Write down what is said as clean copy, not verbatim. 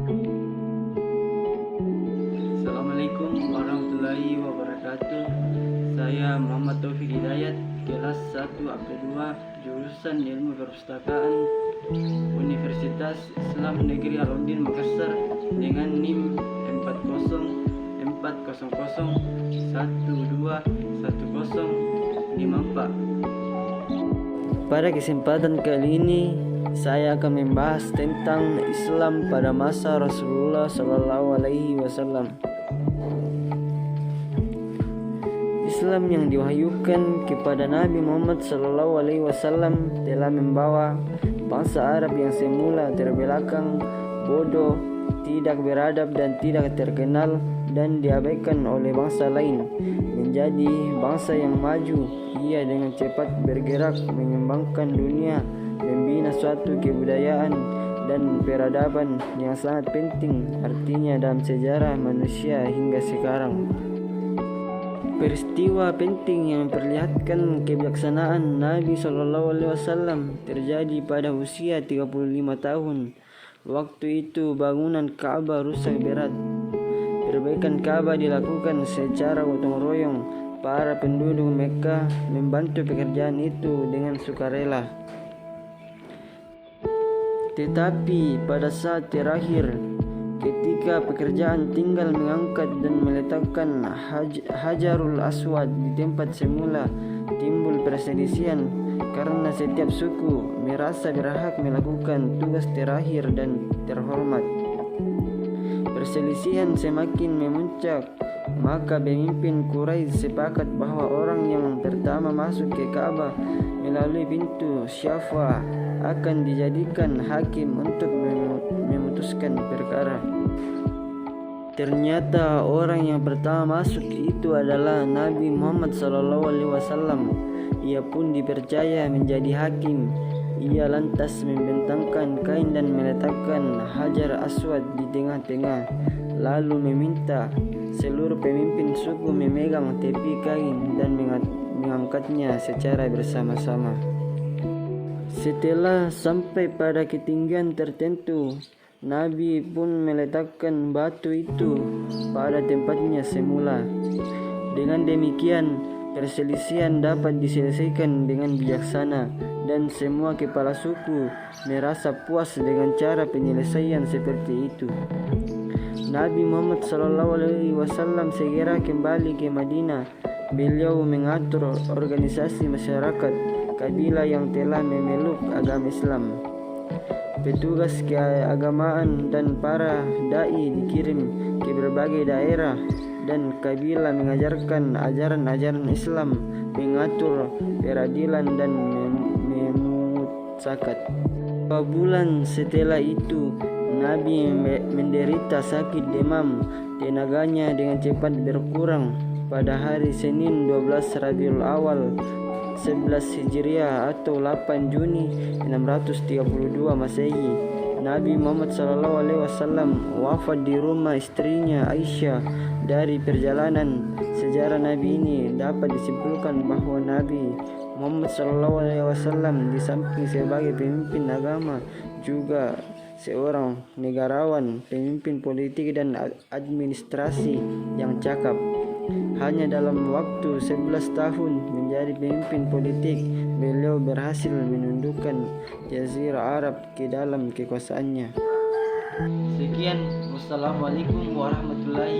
Assalamualaikum warahmatullahi wabarakatuh. Saya Muhammad Taufik Hidayat, kelas 1 AP2, jurusan Ilmu Perpustakaan, Universitas Islam Negeri Al-Udin Makassar, dengan NIM 400401211054. Pada kesempatan kali ini saya akan membahas tentang Islam pada masa Rasulullah Sallallahu Alaihi Wasallam. Islam yang diwahyukan kepada Nabi Muhammad Sallallahu Alaihi Wasallam telah membawa bangsa Arab yang semula terbelakang, bodoh, tidak beradab dan tidak terkenal dan diabaikan oleh bangsa lain, menjadi bangsa yang maju. Ia dengan cepat bergerak mengembangkan dunia, membina suatu kebudayaan dan peradaban yang sangat penting artinya dalam sejarah manusia hingga sekarang. Peristiwa penting yang memperlihatkan kebijaksanaan Nabi SAW terjadi pada usia 35 tahun. Waktu itu bangunan Ka'bah rusak berat. Perbaikan Ka'bah dilakukan secara gotong royong. Para penduduk Mekah membantu pekerjaan itu dengan sukarela. Tetapi pada saat terakhir, ketika pekerjaan tinggal mengangkat dan meletakkan Hajarul Aswad di tempat semula, timbul perselisihan karena setiap suku merasa berhak melakukan tugas terakhir dan terhormat. Perselisihan semakin memuncak, maka pemimpin Quraisy sepakat bahwa orang yang pertama masuk ke Ka'bah melalui pintu Syafa akan dijadikan hakim untuk memutuskan perkara. Ternyata orang yang pertama masuk itu adalah Nabi Muhammad SAW. Ia pun dipercaya menjadi hakim. Ia lantas membentangkan kain dan meletakkan Hajar Aswad di tengah-tengah, lalu meminta seluruh pemimpin suku memegang tepi kain dan mengangkatnya secara bersama-sama. Setelah sampai pada ketinggian tertentu, Nabi pun meletakkan batu itu pada tempatnya semula. Dengan demikian, perselisihan dapat diselesaikan dengan bijaksana dan semua kepala suku merasa puas dengan cara penyelesaian seperti itu. Nabi Muhammad SAW segera kembali ke Madinah. Beliau mengatur organisasi masyarakat kabilah yang telah memeluk agama Islam. Petugas keagamaan dan para dai dikirim ke berbagai daerah dan kabilah mengajarkan ajaran-ajaran Islam, mengatur peradilan dan memungut zakat. 2 bulan setelah itu, Nabi menderita sakit demam. Tenaganya dengan cepat berkurang. Pada hari Senin 12 Rabiul Awal 11 Hijriah atau 8 Juni 632 Masehi, Nabi Muhammad SAW wafat di rumah istrinya Aisyah. Dari perjalanan sejarah Nabi ini dapat disimpulkan bahwa Nabi Muhammad SAW di samping sebagai pemimpin agama juga seorang negarawan, pemimpin politik dan administrasi yang cakap. Hanya dalam waktu 11 tahun menjadi pemimpin politik, beliau berhasil menundukkan Jazirah Arab ke dalam kekuasaannya. Sekian, wassalamualaikum warahmatullahi